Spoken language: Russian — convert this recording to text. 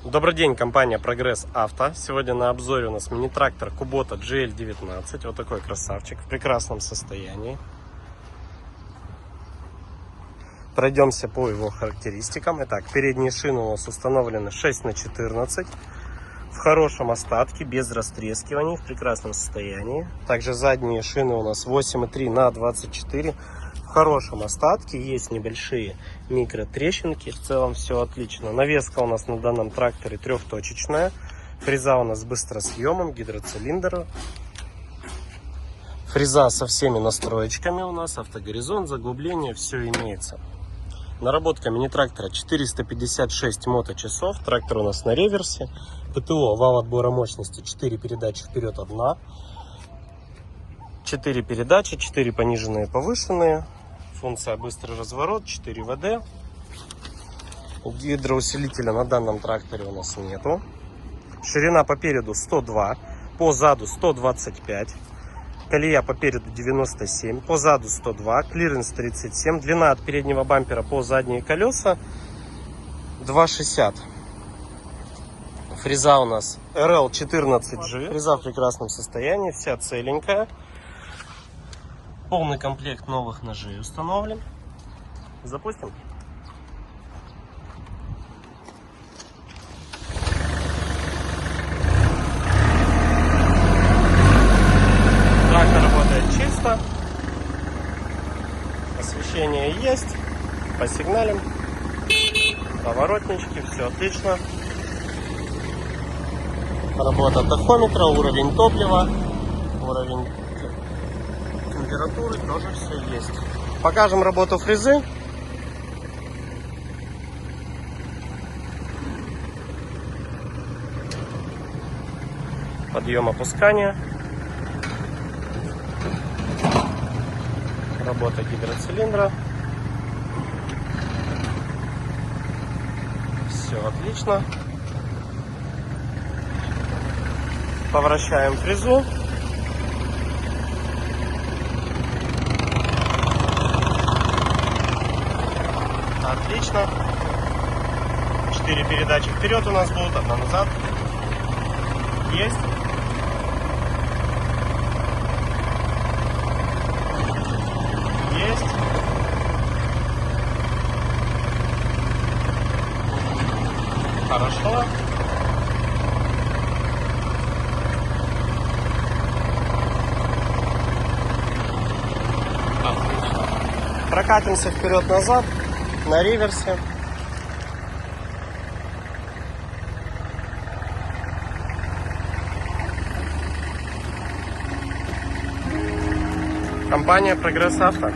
Добрый день, компания Прогресс Авто. Сегодня на обзоре у нас мини-трактор Kubota GL19. Вот такой красавчик в прекрасном состоянии. Пройдемся по его характеристикам. Итак, передние шины у нас установлены 6х14. В хорошем остатке, без растрескиваний, в прекрасном состоянии. Также задние шины у нас 8,3х24. В хорошем остатке, есть небольшие микротрещинки, в целом все отлично. Навеска у нас на данном тракторе трехточечная, фреза у нас с быстросъемом, гидроцилиндр, фреза со всеми настроечками у нас, автогоризонт, заглубление, все имеется. Наработка мини-трактора 456 моточасов, трактор у нас на реверсе, ПТО, вал отбора мощности 4 передачи вперед 1, 4 передачи, 4 пониженные, повышенные. Функция быстрый разворот, 4 ВД. Гидроусилителя на данном тракторе у нас нету. Ширина по переду 102, по заду 125. Колея по переду 97, по заду 102, клиренс 37. Длина от переднего бампера по задние колеса 2,60. Фреза у нас RL14G. Фреза в прекрасном состоянии, вся целенькая. Полный комплект новых ножей установлен. Запустим. Трактор работает чисто. Освещение есть. Посигналим. Поворотнички, все отлично. Работа тахометра, уровень топлива, уровень температуры, тоже все есть. Покажем работу фрезы. Подъем, опускание. Работа гидроцилиндра. Все отлично. Повращаем фрезу. Отлично. 4 передачи вперед у нас будут, 1 назад. Есть. Есть. Хорошо. Отлично. Прокатимся вперед-назад на реверсе. Компания Прогресс Авто.